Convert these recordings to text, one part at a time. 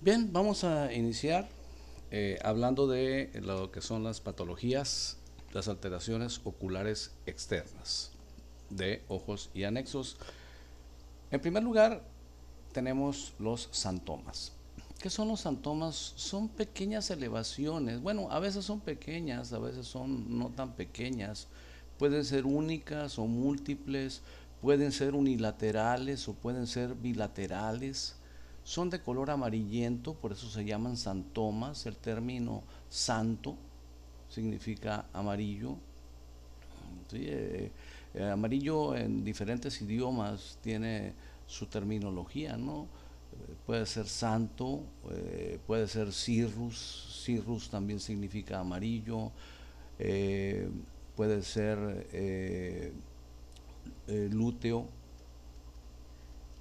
Bien, vamos a iniciar hablando de lo que son las patologías, las alteraciones oculares externas de ojos y anexos. En primer lugar, tenemos los santomas. ¿Qué son los santomas? Son pequeñas elevaciones. Bueno, a veces son pequeñas, a veces son no tan pequeñas. Pueden ser únicas o múltiples, pueden ser unilaterales o pueden ser bilaterales. Son de color amarillento, por eso se llaman santomas. El término santo significa amarillo. ¿Sí? Amarillo en diferentes idiomas tiene su terminología, ¿no? Puede ser santo, puede ser cirrus, cirrus también significa amarillo, eh, puede ser lúteo,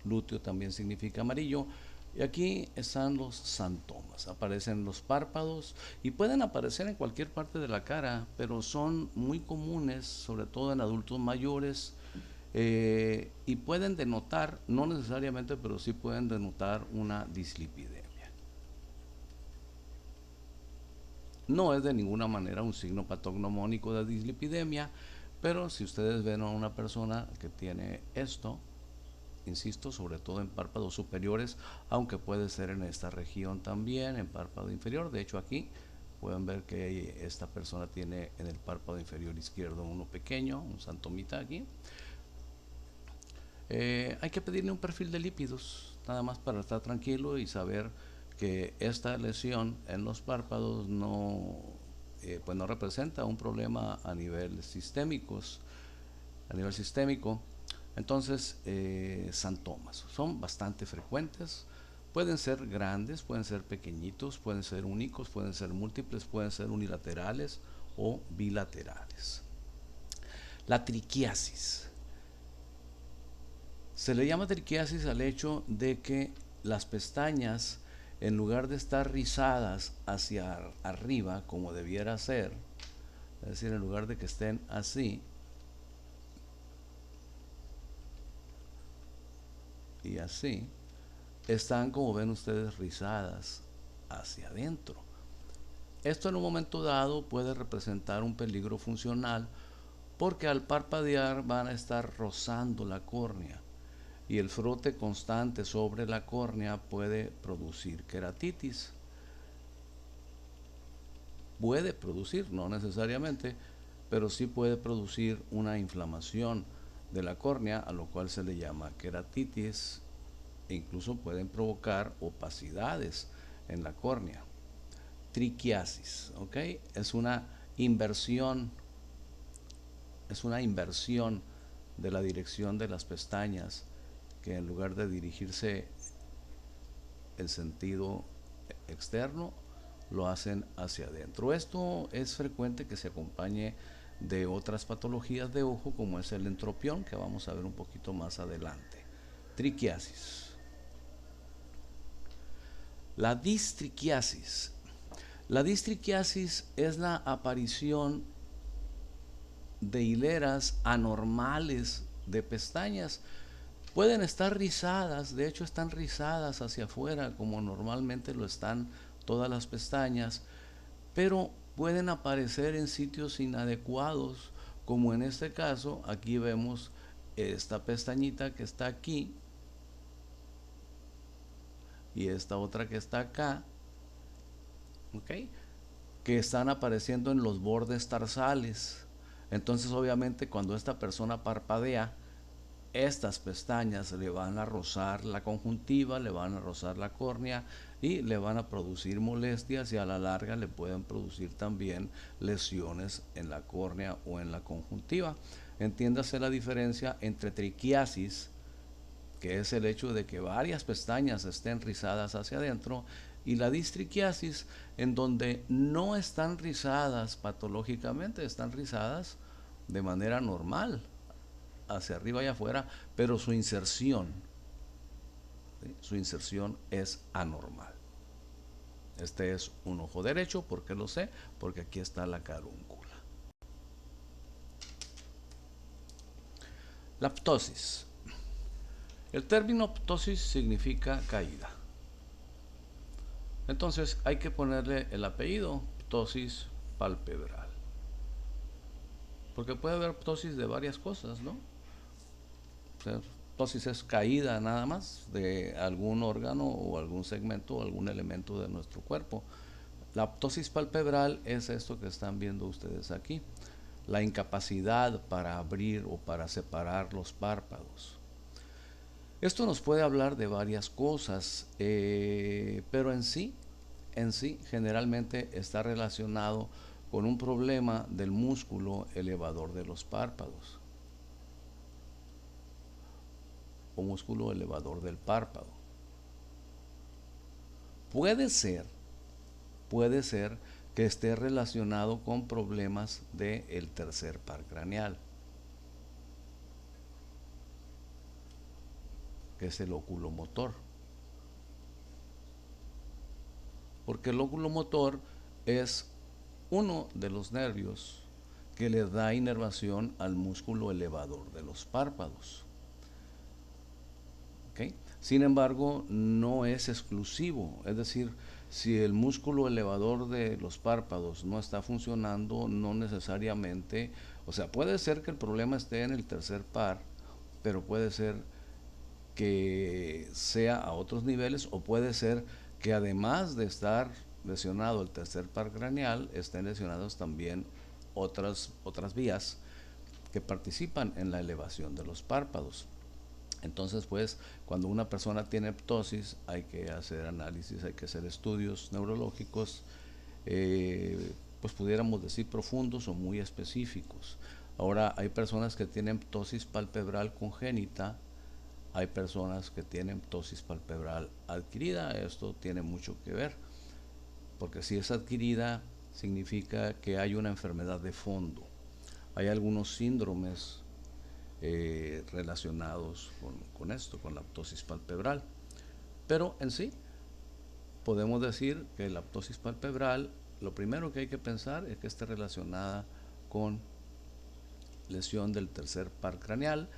lúteo también significa amarillo. Y aquí están los santomas, aparecen en los párpados y pueden aparecer en cualquier parte de la cara, pero son muy comunes, sobre todo en adultos mayores, y pueden denotar, no necesariamente, pero sí pueden denotar una dislipidemia. No es de ninguna manera un signo patognomónico de dislipidemia, pero si ustedes ven a una persona que tiene esto, insisto, sobre todo en párpados superiores, aunque puede ser en esta región también, en párpado inferior. De hecho, aquí pueden ver que esta persona tiene en el párpado inferior izquierdo uno pequeño, un santomita aquí. Hay que pedirle un perfil de lípidos, nada más para estar tranquilo y saber que esta lesión en los párpados pues no representa un problema a nivel sistémico. Entonces, santomas son bastante frecuentes. Pueden ser grandes, pueden ser pequeñitos, pueden ser únicos, pueden ser múltiples, pueden ser unilaterales o bilaterales. La triquiasis. Se le llama triquiasis al hecho de que las pestañas, en lugar de estar rizadas hacia arriba como debiera ser, es decir, en lugar de que estén así y así, están, como ven ustedes, rizadas hacia adentro. Esto en un momento dado puede representar un peligro funcional porque al parpadear van a estar rozando la córnea y el frote constante sobre la córnea puede producir queratitis. Puede producir, no necesariamente, pero sí puede producir una inflamación de la córnea, a lo cual se le llama queratitis, e incluso pueden provocar opacidades en la córnea. Triquiasis, ¿ok? Es una inversión, es una inversión de la dirección de las pestañas, que en lugar de dirigirse en sentido externo, lo hacen hacia adentro. Esto es frecuente que se acompañe de otras patologías de ojo, como es el entropión, que vamos a ver un poquito más adelante. Triquiasis. La distriquiasis. La distriquiasis es la aparición de hileras anormales de pestañas. Pueden estar rizadas, de hecho están rizadas hacia afuera como normalmente lo están todas las pestañas, pero pueden aparecer en sitios inadecuados, como en este caso. Aquí vemos esta pestañita que está aquí y esta otra que está acá, ¿ok? Que están apareciendo en los bordes tarsales. Entonces, obviamente, cuando esta persona parpadea, estas pestañas le van a rozar la conjuntiva, le van a rozar la córnea y le van a producir molestias, y a la larga le pueden producir también lesiones en la córnea o en la conjuntiva. Entiéndase la diferencia entre triquiasis, que es el hecho de que varias pestañas estén rizadas hacia adentro, y la distriquiasis, en donde no están rizadas patológicamente, están rizadas de manera normal hacia arriba y afuera, pero ¿sí? Su inserción es anormal. Este es un ojo derecho. ¿Por qué lo sé? Porque aquí está la carúncula. La ptosis. El término ptosis significa caída. Entonces hay que ponerle el apellido, ptosis palpebral. Porque puede haber ptosis de varias cosas, ¿no? O sea, ptosis es caída nada más de algún órgano o algún segmento o algún elemento de nuestro cuerpo. La ptosis palpebral es esto que están viendo ustedes aquí, la incapacidad para abrir o para separar los párpados. Esto nos puede hablar de varias cosas, pero en sí, generalmente está relacionado con un problema del músculo elevador de los párpados o músculo elevador del párpado. Puede ser, puede ser que esté relacionado con problemas del tercer par craneal, que es el oculomotor. Porque el oculomotor es uno de los nervios que le da inervación al músculo elevador de los párpados. ¿Okay? Sin embargo, no es exclusivo, es decir, si el músculo elevador de los párpados no está funcionando, no necesariamente, o sea, puede ser que el problema esté en el tercer par, pero puede ser que sea a otros niveles o puede ser que además de estar lesionado el tercer par craneal, estén lesionados también otras vías que participan en la elevación de los párpados. Entonces, pues, cuando una persona tiene ptosis, hay que hacer análisis, hay que hacer estudios neurológicos, pues pudiéramos decir profundos o muy específicos. Ahora, hay personas que tienen ptosis palpebral congénita, hay personas que tienen ptosis palpebral adquirida. Esto tiene mucho que ver, porque si es adquirida, significa que hay una enfermedad de fondo. Hay algunos síndromes relacionados con esto, con la ptosis palpebral. Pero en sí, podemos decir que la ptosis palpebral, lo primero que hay que pensar es que esté relacionada con lesión del tercer par craneal,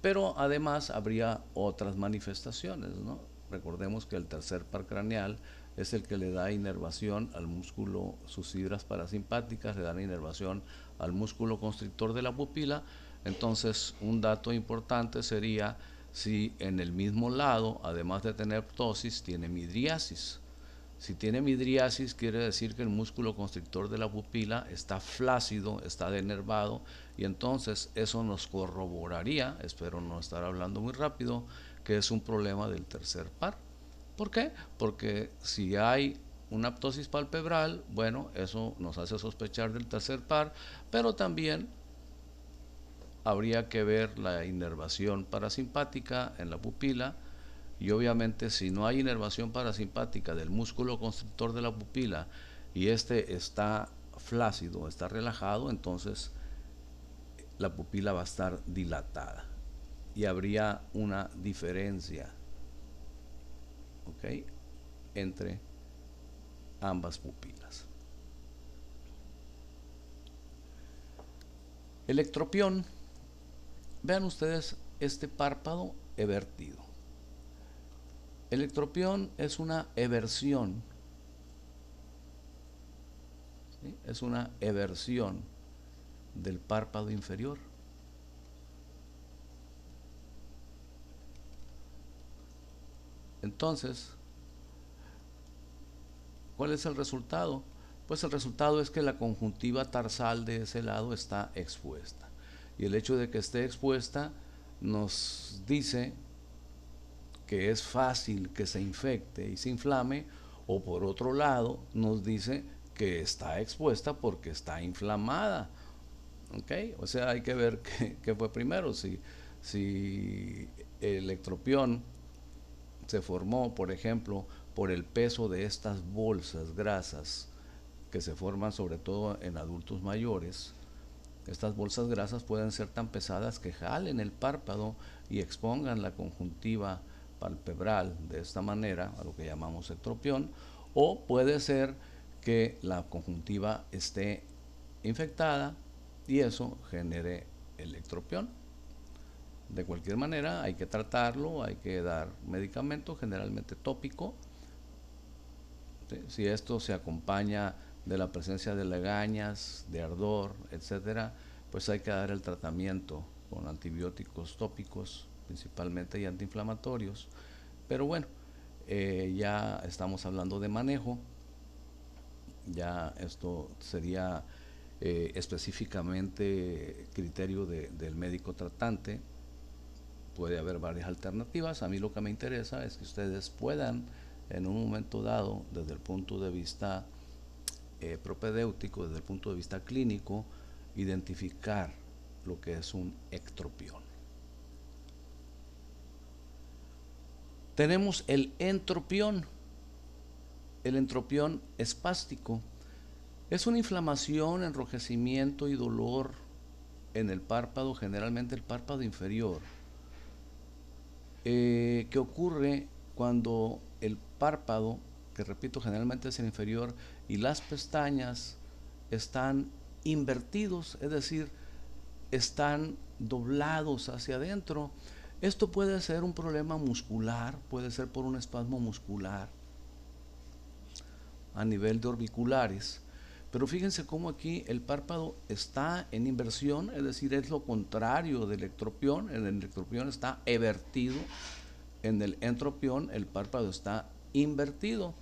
pero además habría otras manifestaciones, ¿no? Recordemos que el tercer par craneal es el que le da inervación al músculo, sus fibras parasimpáticas le dan inervación al músculo constrictor de la pupila. Entonces, un dato importante sería si en el mismo lado, además de tener ptosis, tiene midriasis. Si tiene midriasis, quiere decir que el músculo constrictor de la pupila está flácido, está denervado, y entonces eso nos corroboraría, espero no estar hablando muy rápido, que es un problema del tercer par. ¿Por qué? Porque si hay una ptosis palpebral, bueno, eso nos hace sospechar del tercer par, pero también habría que ver la inervación parasimpática en la pupila. Y obviamente si no hay inervación parasimpática del músculo constrictor de la pupila y este está flácido, está relajado, entonces la pupila va a estar dilatada y habría una diferencia, ¿ok?, entre ambas pupilas. El ectropión, vean ustedes este párpado evertido. El ectropión es una eversión, ¿sí? Es una eversión del párpado inferior. Entonces, ¿cuál es el resultado? Pues el resultado es que la conjuntiva tarsal de ese lado está expuesta. Y el hecho de que esté expuesta nos dice que es fácil que se infecte y se inflame, o por otro lado nos dice que está expuesta porque está inflamada. ¿Okay? O sea, hay que ver qué fue primero, si el ectropión se formó, por ejemplo, por el peso de estas bolsas grasas que se forman sobre todo en adultos mayores. Estas bolsas grasas pueden ser tan pesadas que jalen el párpado y expongan la conjuntiva palpebral de esta manera, a lo que llamamos ectropión, o puede ser que la conjuntiva esté infectada y eso genere el ectropión. De cualquier manera, hay que tratarlo, hay que dar medicamento, generalmente tópico, ¿sí? Si esto se acompaña de la presencia de legañas, de ardor, etcétera, pues hay que dar el tratamiento con antibióticos tópicos principalmente y antiinflamatorios. Pero bueno, ya estamos hablando de manejo, ya esto sería específicamente criterio del médico tratante. Puede haber varias alternativas. A mí lo que me interesa es que ustedes puedan en un momento dado, desde el punto de vista propedéutico, desde el punto de vista clínico, identificar lo que es un ectropión. Tenemos el entropión. El entropión espástico es una inflamación, enrojecimiento y dolor en el párpado, generalmente el párpado inferior, que ocurre cuando el párpado, que repito generalmente es el inferior, y las pestañas están invertidos, es decir, están doblados hacia adentro. Esto puede ser un problema muscular, puede ser por un espasmo muscular a nivel de orbiculares. Pero fíjense cómo aquí el párpado está en inversión, es decir, es lo contrario del ectropión. El ectropión está evertido, en el entropión el párpado está invertido.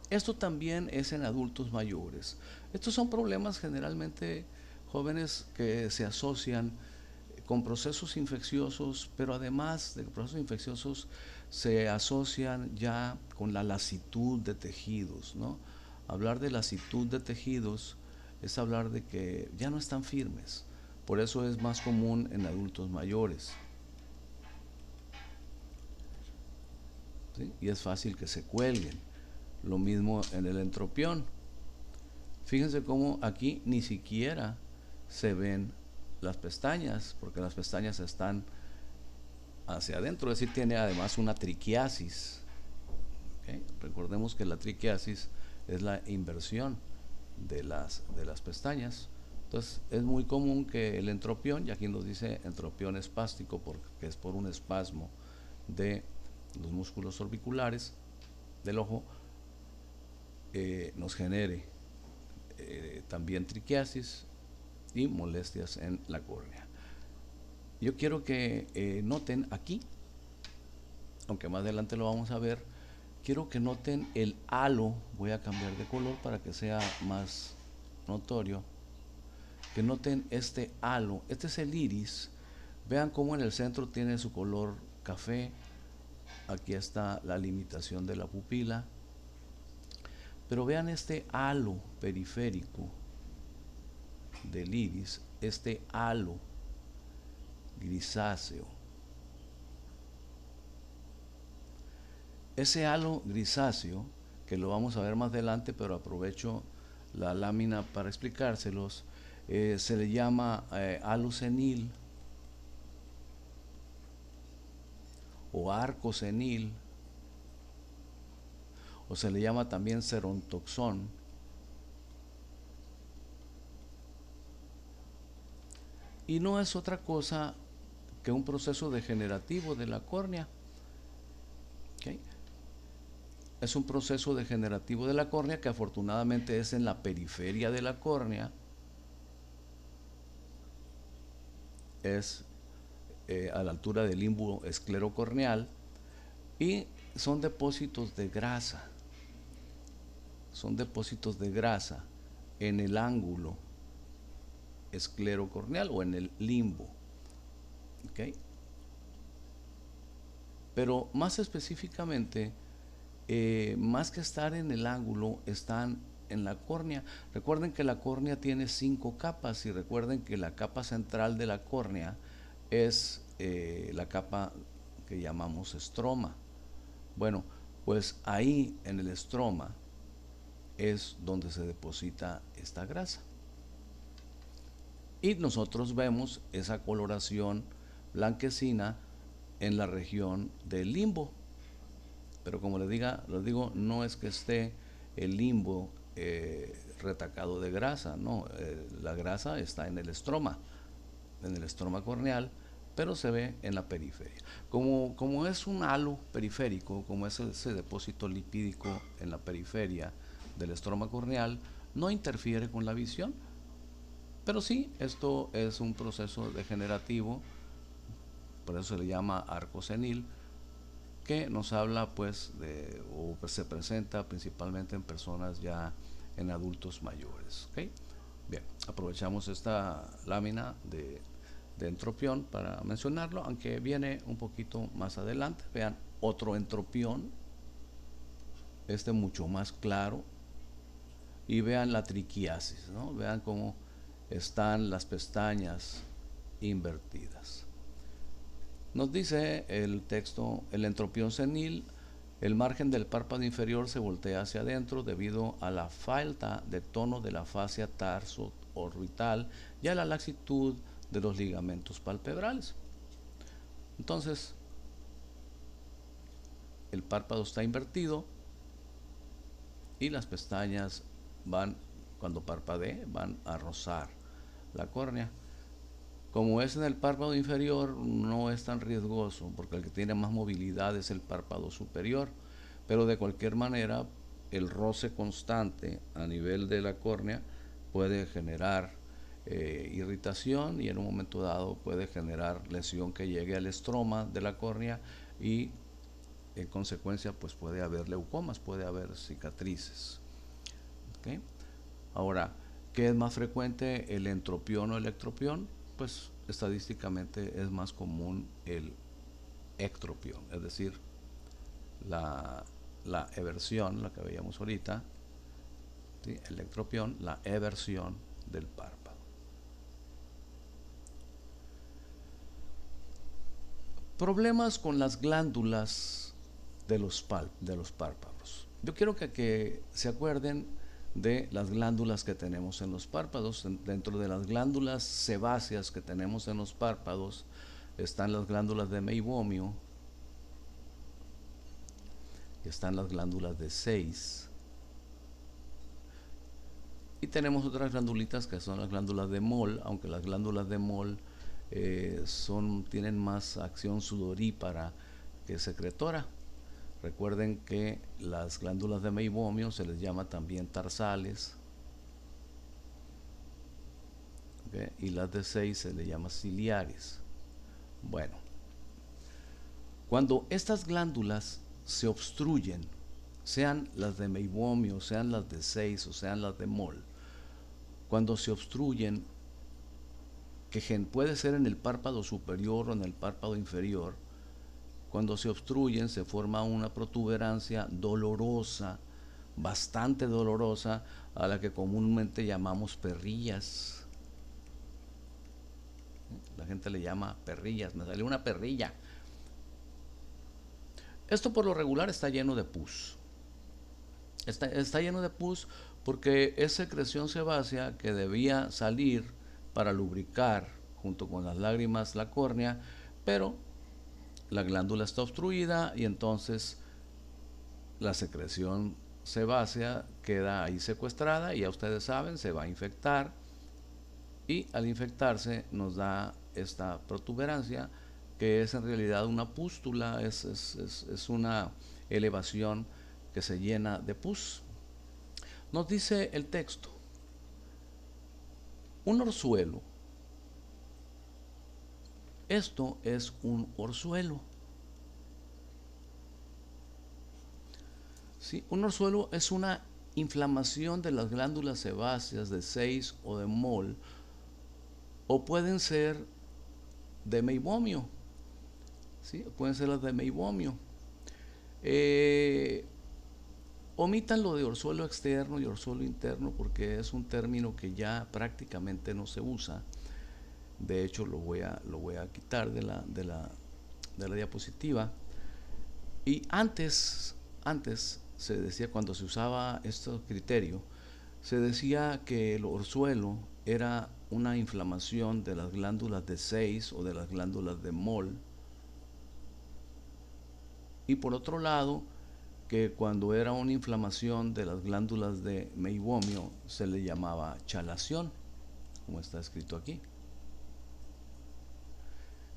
Esto también es en adultos mayores. Estos son problemas generalmente jóvenes que se asocian con procesos infecciosos, pero además de procesos infecciosos se asocian ya con la lasitud de tejidos, ¿no? Hablar de lasitud de tejidos es hablar de que ya no están firmes. Por eso es más común en adultos mayores. ¿Sí? Y es fácil que se cuelguen. Lo mismo en el entropión. Fíjense cómo aquí ni siquiera se ven las pestañas, porque las pestañas están hacia adentro, es decir, tiene además una triquiasis. ¿Okay? Recordemos que la triquiasis es la inversión de las pestañas. Entonces es muy común que el entropión, y aquí nos dice entropión espástico porque es por un espasmo de los músculos orbiculares del ojo, nos genere también triquiasis y molestias en la córnea. Yo quiero que noten aquí, aunque más adelante lo vamos a ver, quiero que noten el halo. Voy a cambiar de color para que sea más notorio. Que noten este halo. Este es el iris. Vean cómo en el centro tiene su color café. Aquí está la limitación de la pupila. Pero vean este halo periférico del iris, este halo grisáceo. Ese halo grisáceo, que lo vamos a ver más adelante, pero aprovecho la lámina para explicárselos, se le llama halo senil o arco senil, o se le llama también cerontoxón. Y no es otra cosa que un proceso degenerativo de la córnea. ¿Okay? Es un proceso degenerativo de la córnea que afortunadamente es en la periferia de la córnea. Es a la altura del limbo esclerocorneal y son depósitos de grasa. Son depósitos de grasa en el ángulo esclerocorneal o en el limbo. ¿Okay? Pero más específicamente, más que estar en el ángulo, están en la córnea. Recuerden que la córnea tiene 5 capas y recuerden que la capa central de la córnea es la capa que llamamos estroma. Bueno, pues ahí en el estroma es donde se deposita esta grasa. Y nosotros vemos esa coloración blanquecina en la región del limbo. Pero como les digo, no es que esté el limbo retacado de grasa, no, la grasa está en el estroma corneal, pero se ve en la periferia. Como es un halo periférico, como es ese depósito lipídico en la periferia del estroma corneal, no interfiere con la visión, pero sí, esto es un proceso degenerativo, por eso se le llama arco senil, que nos habla pues o se presenta principalmente en personas ya en adultos mayores. ¿Okay? Bien, aprovechamos esta lámina de entropión para mencionarlo, aunque viene un poquito más adelante. Vean, otro entropión, este mucho más claro, y vean la triquiasis, ¿no? Vean cómo están las pestañas invertidas. Nos dice el texto, el entropión senil, el margen del párpado inferior se voltea hacia adentro debido a la falta de tono de la fascia tarso-orbital y a la laxitud de los ligamentos palpebrales. Entonces, el párpado está invertido y las pestañas van, cuando parpadee, van a rozar la córnea. Como es en el párpado inferior, no es tan riesgoso, porque el que tiene más movilidad es el párpado superior, pero de cualquier manera, el roce constante a nivel de la córnea puede generar irritación, y en un momento dado puede generar lesión que llegue al estroma de la córnea, y en consecuencia pues puede haber leucomas, puede haber cicatrices. ¿Okay? Ahora, ¿qué es más frecuente, el entropión o el ectropión? Pues estadísticamente es más común el ectropión, es decir, la eversión, la que veíamos ahorita, ¿sí? El ectropión, la eversión del párpado. Problemas con las glándulas de los párpados. Yo quiero que se acuerden de las glándulas que tenemos en los párpados. Dentro de las glándulas sebáceas que tenemos en los párpados están las glándulas de Meibomio, y están las glándulas de Sayce, y tenemos otras glandulitas que son las glándulas de Moll, aunque las glándulas de Moll tienen más acción sudorípara que secretora. Recuerden que las glándulas de Meibomio se les llama también tarsales, ¿okay? Y las de Sayce se les llama ciliares. Bueno, cuando estas glándulas se obstruyen, sean las de Meibomio, sean las de Sayce o sean las de Moll, cuando se obstruyen, que puede ser en el párpado superior o en el párpado inferior, cuando se obstruyen se forma una protuberancia dolorosa, bastante dolorosa, a la que comúnmente llamamos perrillas. La gente le llama perrillas, me salió una perrilla. Esto por lo regular está lleno de pus. Está lleno de pus porque es secreción sebácea que debía salir para lubricar junto con las lágrimas la córnea, pero la glándula está obstruida y entonces la secreción sebácea queda ahí secuestrada, y ya ustedes saben, se va a infectar, y al infectarse nos da esta protuberancia, que es en realidad una pústula, es una elevación que se llena de pus. Nos dice el texto, un orzuelo, esto es un orzuelo. ¿Sí? Un orzuelo es una inflamación de las glándulas sebáceas de Sayce o de Moll, o pueden ser de Meibomio, ¿sí? Pueden ser las de Meibomio. Omitan lo de orzuelo externo y orzuelo interno porque es un término que ya prácticamente no se usa. De hecho, lo voy a quitar de la diapositiva. Y antes se decía, cuando se usaba este criterio, se decía que el orzuelo era una inflamación de las glándulas de Sayce o de las glándulas de Moll, y por otro lado, que cuando era una inflamación de las glándulas de Meibomio se le llamaba chalación, como está escrito aquí.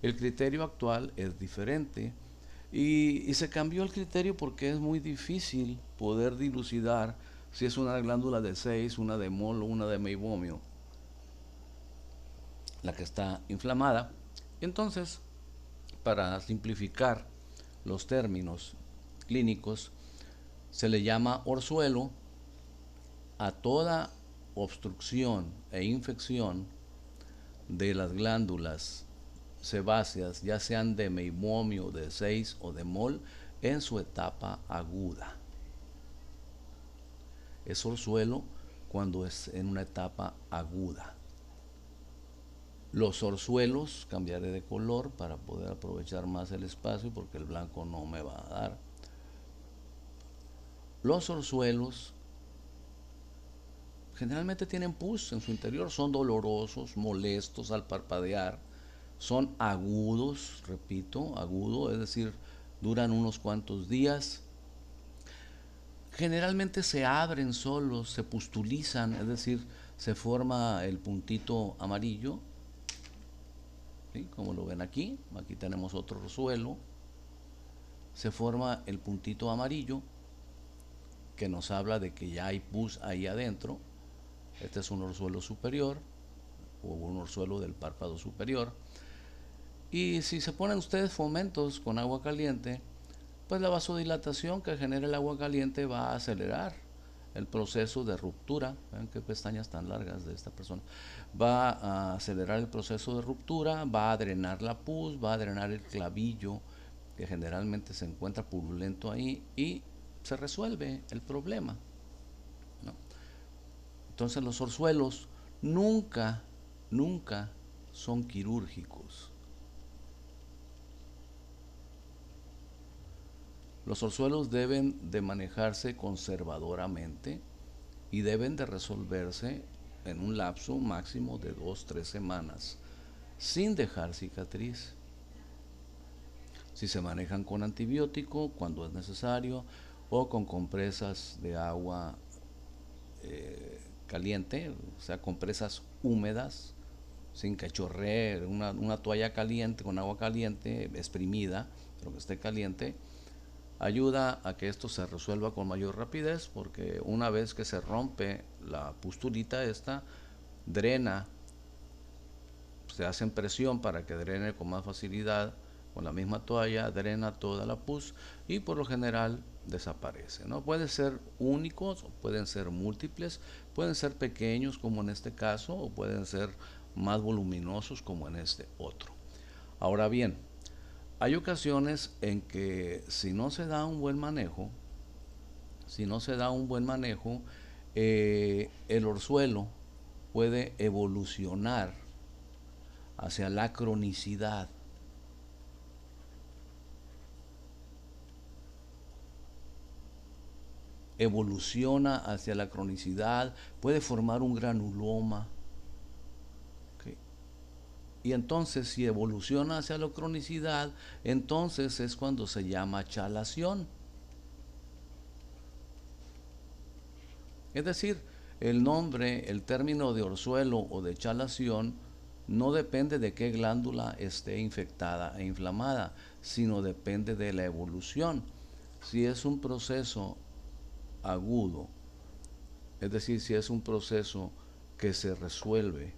El criterio actual es diferente y se cambió el criterio porque es muy difícil poder dilucidar si es una glándula de 6, una de Moll o una de meibomio la que está inflamada. Entonces, para simplificar los términos clínicos, se le llama orzuelo a toda obstrucción e infección de las glándulas sebáceas, ya sean de meibomio, de 6 o de Moll, en su etapa aguda. Es orzuelo cuando es en una etapa aguda. Los orzuelos, cambiaré de color para poder aprovechar más el espacio porque el blanco no me va a dar. Los orzuelos generalmente tienen pus en su interior, son dolorosos, molestos al parpadear, son agudos, repito, agudo, es decir, duran unos cuantos días. Generalmente se abren solos, se pustulizan, es decir, se forma el puntito amarillo, ¿sí? Como lo ven aquí, aquí tenemos otro orzuelo, se forma el puntito amarillo que nos habla de que ya hay pus ahí adentro. Este es un orzuelo superior o un orzuelo del párpado superior. Y si se ponen ustedes fomentos con agua caliente, pues la vasodilatación que genera el agua caliente va a acelerar el proceso de ruptura. Vean qué pestañas tan largas de esta persona. Va a acelerar el proceso de ruptura, va a drenar la pus, va a drenar el clavillo que generalmente se encuentra purulento ahí y se resuelve el problema, ¿no? Entonces los orzuelos nunca son quirúrgicos. Los orzuelos deben de manejarse conservadoramente y deben de resolverse en un lapso máximo de 2-3 semanas, sin dejar cicatriz. Si se manejan con antibiótico cuando es necesario o con compresas de agua caliente, o sea, compresas húmedas, sin que chorree, una toalla caliente con agua caliente, exprimida, pero que esté caliente, ayuda a que esto se resuelva con mayor rapidez, porque una vez que se rompe la pustulita esta, drena, se hace presión para que drene con más facilidad, con la misma toalla, drena toda la pus y por lo general desaparece, ¿no? Pueden ser únicos, pueden ser múltiples, pueden ser pequeños como en este caso, o pueden ser más voluminosos como en este otro. Ahora bien, hay ocasiones en que si no se da un buen manejo, el orzuelo puede evolucionar hacia la cronicidad. Evoluciona hacia la cronicidad, puede formar un granuloma. ¿Okay? Y entonces, si evoluciona hacia la cronicidad, entonces es cuando se llama chalación. Es decir, el nombre, el término de orzuelo o de chalación no depende de qué glándula esté infectada e inflamada, sino depende de la evolución. Si es un proceso agudo, es decir, si es un proceso que se resuelve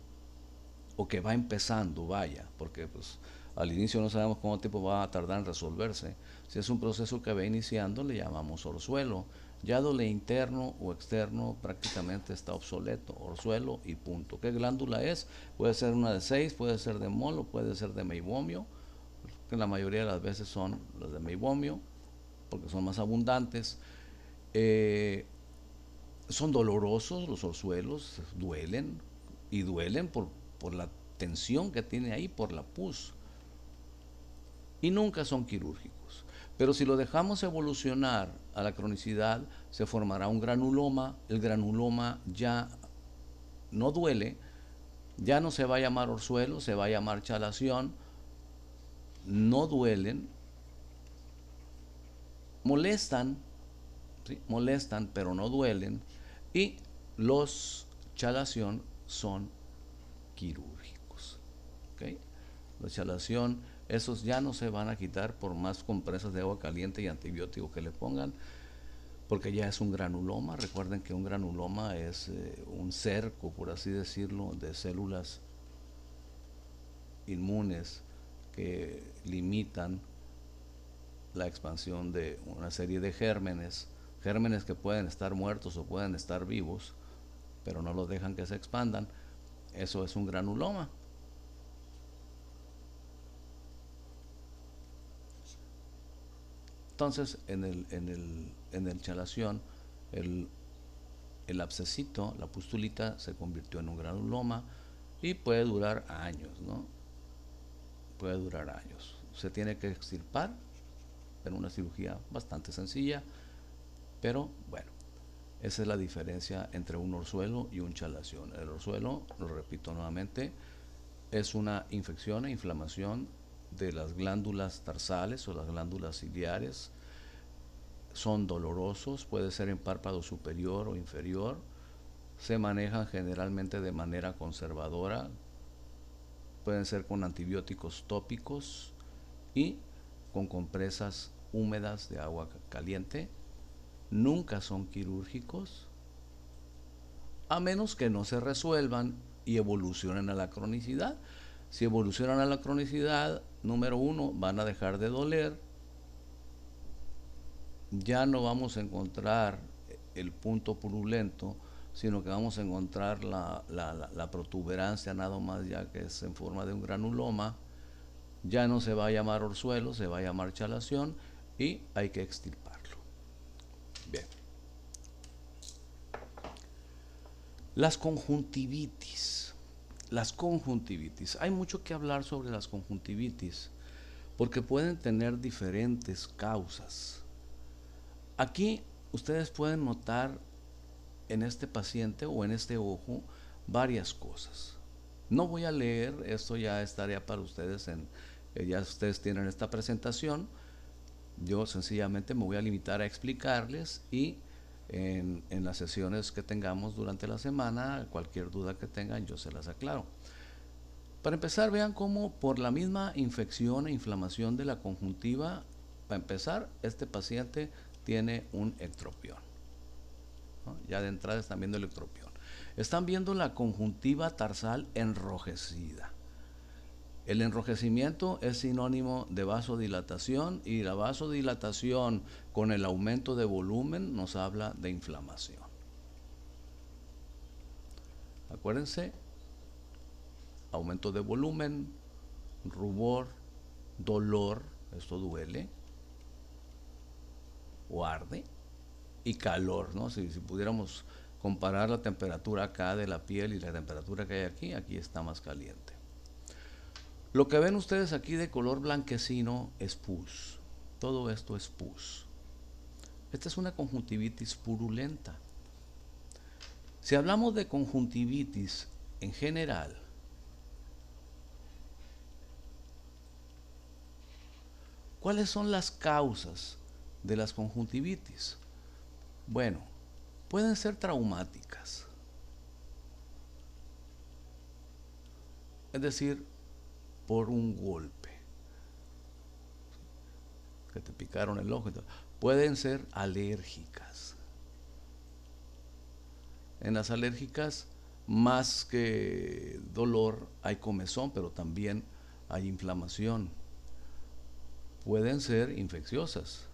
o que va empezando, vaya, porque pues al inicio no sabemos cuánto tiempo va a tardar en resolverse. Si es un proceso que va iniciando, le llamamos orzuelo. Ya lo interno o externo prácticamente está obsoleto, orzuelo y punto. ¿Qué glándula es? Puede ser una de 6, puede ser de Moll o puede ser de meibomio, que la mayoría de las veces son las de meibomio, porque son más abundantes. Son dolorosos los orzuelos, duelen, y duelen por la tensión que tiene ahí, por la pus. Y nunca son quirúrgicos. Pero si lo dejamos evolucionar a la cronicidad, se formará un granuloma. El granuloma ya no duele, ya no se va a llamar orzuelo, se va a llamar chalación. No duelen, molestan, ¿sí? Molestan, pero no duelen. Y los chalación son quirúrgicos. ¿Okay? La chalación esos ya no se van a quitar por más compresas de agua caliente y antibiótico que le pongan, porque ya es un granuloma. Recuerden que un granuloma es un cerco, por así decirlo, de células inmunes que limitan la expansión de una serie de gérmenes, gérmenes que pueden estar muertos o pueden estar vivos, pero no los dejan que se expandan. Eso es un granuloma. Entonces, en el chalación, el, el abscesito, la pustulita, se convirtió en un granuloma y puede durar años, ¿no? Puede durar años. Se tiene que extirpar en una cirugía bastante sencilla, pero bueno, esa es la diferencia entre un orzuelo y un chalación. El orzuelo, lo repito nuevamente, es una infección e inflamación de las glándulas tarsales o las glándulas ciliares. Son dolorosos, puede ser en párpado superior o inferior. Se manejan generalmente de manera conservadora. Pueden ser con antibióticos tópicos y con compresas húmedas de agua caliente. Nunca son quirúrgicos, a menos que no se resuelvan y evolucionen a la cronicidad. Si evolucionan a la cronicidad, número uno, van a dejar de doler. Ya no vamos a encontrar el punto purulento, sino que vamos a encontrar la protuberancia nada más, ya que es en forma de un granuloma. Ya no se va a llamar orzuelo, se va a llamar chalación y hay que extirparlo. Bien. Las conjuntivitis. Las conjuntivitis. Hay mucho que hablar sobre las conjuntivitis porque pueden tener diferentes causas. Aquí ustedes pueden notar en este paciente o en este ojo varias cosas. No voy a leer, esto ya es tarea para ustedes, ya ustedes tienen esta presentación. Yo sencillamente me voy a limitar a explicarles y en las sesiones que tengamos durante la semana, cualquier duda que tengan, yo se las aclaro. Para empezar, vean cómo por la misma infección e inflamación de la conjuntiva, para empezar, este paciente tiene un ectropión, ¿no? Ya de entrada están viendo el ectropión. Están viendo la conjuntiva tarsal enrojecida. El enrojecimiento es sinónimo de vasodilatación y la vasodilatación con el aumento de volumen nos habla de inflamación. Acuérdense, aumento de volumen, rubor, dolor, esto duele o arde, y calor, ¿no? Si pudiéramos comparar la temperatura acá de la piel y la temperatura que hay aquí, aquí está más caliente. Lo que ven ustedes aquí de color blanquecino es pus. Todo esto es pus. Esta es una conjuntivitis purulenta. Si hablamos de conjuntivitis en general, ¿cuáles son las causas de las conjuntivitis? Bueno, pueden ser traumáticas. Es decir, por un golpe, que te picaron el ojo. Pueden ser alérgicas. En las alérgicas, más que dolor, hay comezón, pero también hay inflamación. Pueden ser infecciosas,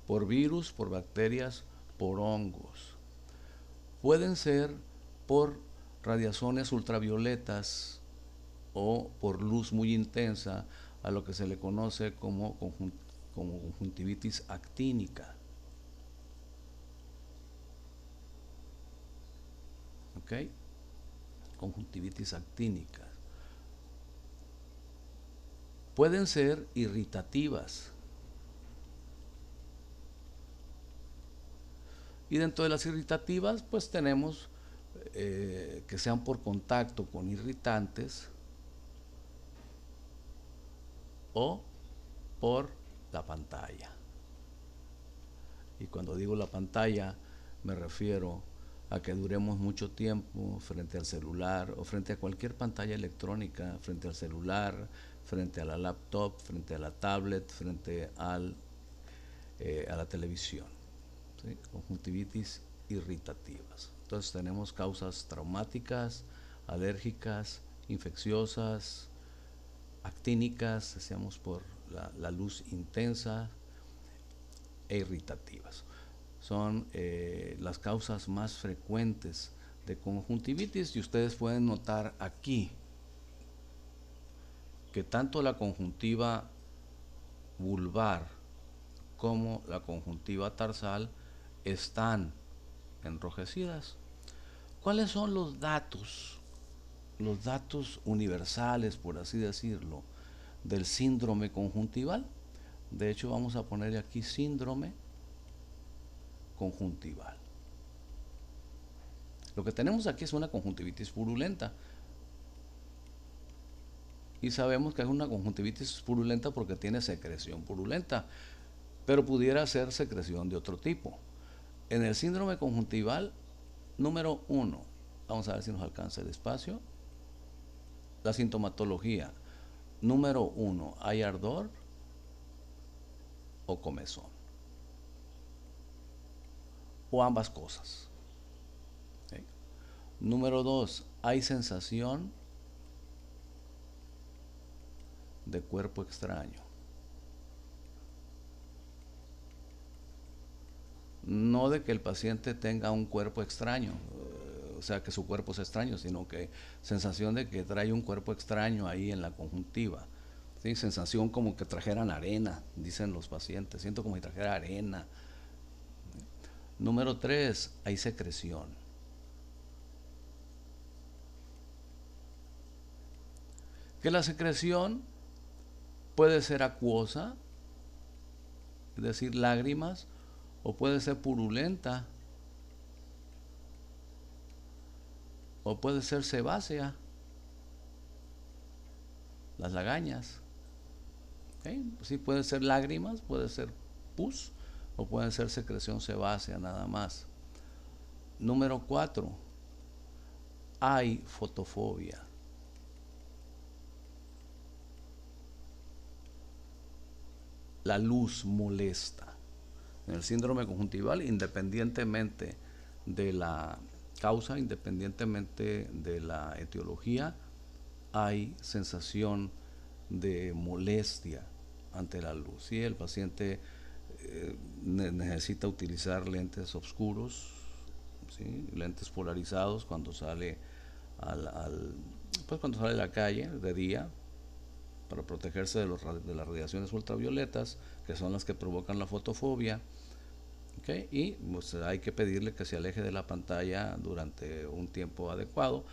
por virus, por bacterias, por hongos. Pueden ser por radiaciones ultravioletas o por luz muy intensa, a lo que se le conoce como conjuntivitis actínica. ¿Ok? Conjuntivitis actínica. Pueden ser irritativas. Y dentro de las irritativas, pues tenemos que sean por contacto con irritantes o por la pantalla. Y cuando digo la pantalla, me refiero a que duremos mucho tiempo frente al celular o frente a cualquier pantalla electrónica, frente al celular, frente a la laptop, frente a la tablet, frente a la televisión. ¿Sí? Conjuntivitis irritativas. Entonces tenemos causas traumáticas, alérgicas, infecciosas, actínicas, decíamos por la luz intensa, e irritativas. Son las causas más frecuentes de conjuntivitis, y ustedes pueden notar aquí que tanto la conjuntiva vulvar como la conjuntiva tarsal están enrojecidas. ¿Cuáles son los datos? Los datos universales, por así decirlo, del síndrome conjuntival. De hecho, vamos a poner aquí síndrome conjuntival. Lo que tenemos aquí es una conjuntivitis purulenta. Y sabemos que es una conjuntivitis purulenta porque tiene secreción purulenta, pero pudiera ser secreción de otro tipo. En el síndrome conjuntival, número 1, vamos a ver si nos alcanza el espacio. La sintomatología, número 1, ¿hay ardor o comezón? O ambas cosas. ¿Sí? Número 2, ¿hay sensación de cuerpo extraño? No de que el paciente tenga un cuerpo extraño, o sea, que su cuerpo es extraño, sino que sensación de que trae un cuerpo extraño ahí en la conjuntiva. ¿Sí? Sensación como que trajeran arena, dicen los pacientes, siento como si trajera arena. Número 3, hay secreción. Que la secreción puede ser acuosa, es decir, lágrimas, o puede ser purulenta, o puede ser sebácea, las lagañas. ¿Okay? Sí, puede ser lágrimas, puede ser pus, o puede ser secreción sebácea nada más. Número 4, hay fotofobia. La luz molesta. En el síndrome conjuntival, independientemente de la causa, independientemente de la etiología, hay sensación de molestia ante la luz. ¿Sí? El paciente necesita utilizar lentes oscuros, ¿sí? Lentes polarizados cuando sale pues cuando sale a la calle de día, para protegerse de las radiaciones ultravioletas, que son las que provocan la fotofobia. ¿Okay? Y pues, hay que pedirle que se aleje de la pantalla durante un tiempo adecuado.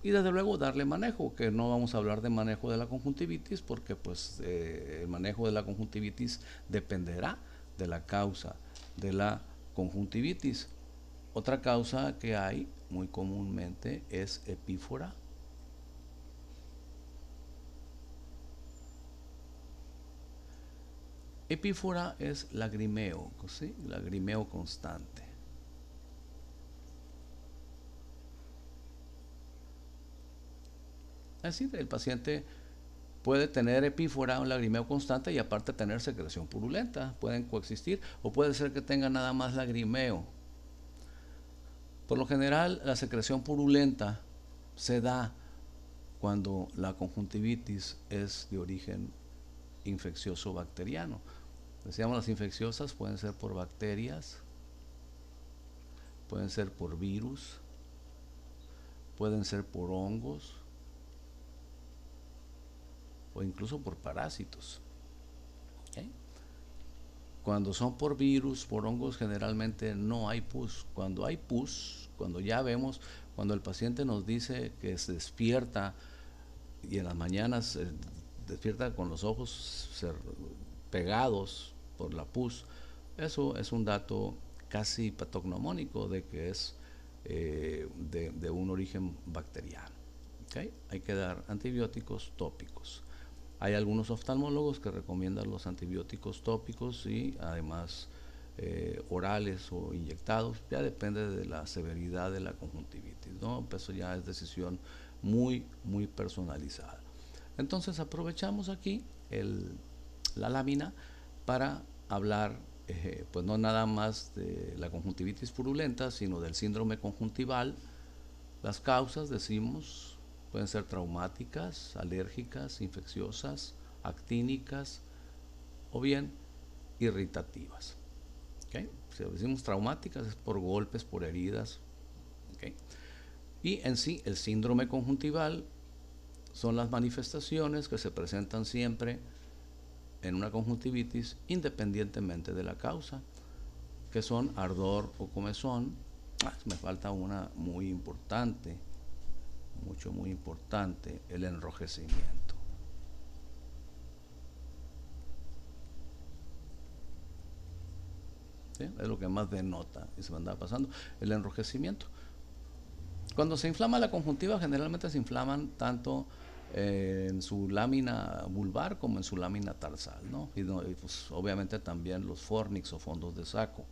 Y desde luego darle manejo, que no vamos a hablar de manejo de la conjuntivitis porque pues el manejo de la conjuntivitis dependerá de la causa de la conjuntivitis. Otra causa que hay muy comúnmente es epífora. Epífora es lagrimeo, ¿sí? Lagrimeo constante. Es decir, el paciente puede tener epífora, un lagrimeo constante y aparte tener secreción purulenta. Pueden coexistir, o puede ser que tenga nada más lagrimeo. Por lo general, la secreción purulenta se da cuando la conjuntivitis es de origen infeccioso bacteriano. Decíamos, las infecciosas pueden ser por bacterias, pueden ser por virus, pueden ser por hongos o incluso por parásitos. ¿Okay? Cuando son por virus, por hongos, generalmente no hay pus. Cuando hay pus, cuando ya vemos, cuando el paciente nos dice que se despierta y en las mañanas se despierta con los ojos pegados por la pus, eso es un dato casi patognomónico de que es de un origen bacteriano. ¿Okay? Hay que dar antibióticos tópicos. Hay algunos oftalmólogos que recomiendan los antibióticos tópicos y además orales o inyectados, ya depende de la severidad de la conjuntivitis, ¿no? Eso ya es decisión muy personalizada. Entonces aprovechamos aquí la lámina para hablar, pues no nada más de la conjuntivitis purulenta, sino del síndrome conjuntival. Las causas, decimos, pueden ser traumáticas, alérgicas, infecciosas, actínicas o bien irritativas. ¿Okay? Si decimos traumáticas es por golpes, por heridas. ¿Okay? Y en sí, el síndrome conjuntival son las manifestaciones que se presentan siempre en una conjuntivitis independientemente de la causa, que son ardor o comezón. Me falta una muy importante, muy importante, el enrojecimiento. ¿Sí? Es lo que más denota y se me anda pasando, el enrojecimiento. Cuando se inflama la conjuntiva, generalmente se inflaman tanto en su lámina vulvar como en su lámina tarsal, ¿no? Y pues, obviamente también los fornix o fondos de saco.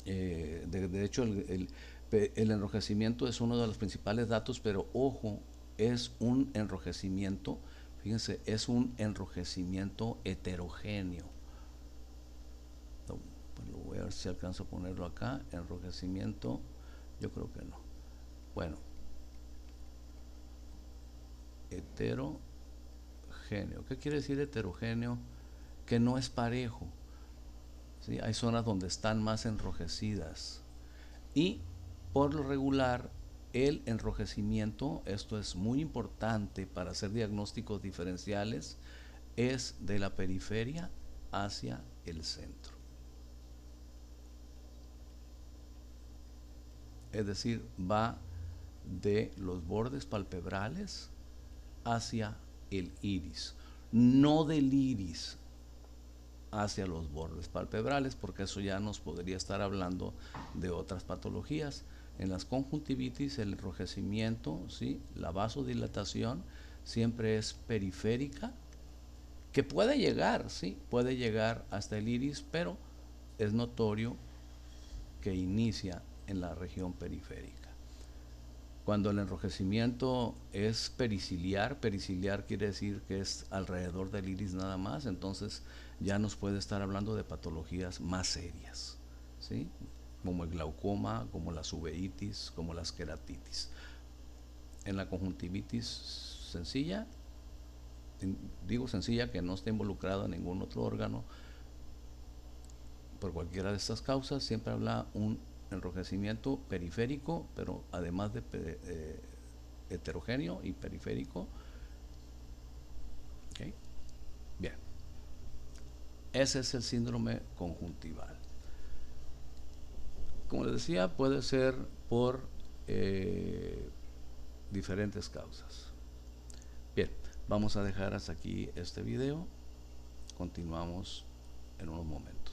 De hecho, el enrojecimiento es uno de los principales datos, pero ojo, es un enrojecimiento, fíjense, es un enrojecimiento heterogéneo. Pues lo voy a ver si alcanzo a ponerlo acá. Enrojecimiento, yo creo que no. Bueno, heterogéneo. ¿Qué quiere decir heterogéneo? Que no es parejo. ¿Sí? Hay zonas donde están más enrojecidas. Y por lo regular, el enrojecimiento, esto es muy importante para hacer diagnósticos diferenciales, es de la periferia hacia el centro. Es decir, va de los bordes palpebrales hacia el iris, no del iris hacia los bordes palpebrales, porque eso ya nos podría estar hablando de otras patologías. En las conjuntivitis, el enrojecimiento, ¿sí? La vasodilatación siempre es periférica, que puede llegar, ¿sí? Puede llegar hasta el iris, pero es notorio que inicia en la región periférica. Cuando el enrojecimiento es periciliar, periciliar quiere decir que es alrededor del iris nada más, entonces ya nos puede estar hablando de patologías más serias, ¿sí? Como el glaucoma, como la uveitis, como las queratitis. En la conjuntivitis sencilla, digo sencilla que no está involucrado en ningún otro órgano, por cualquiera de estas causas, siempre habla un enrojecimiento periférico, pero además de heterogéneo y periférico. ¿Okay? Bien, ese es el síndrome conjuntival. Como les decía, puede ser por diferentes causas. Bien, vamos a dejar hasta aquí este video. Continuamos en unos momentos.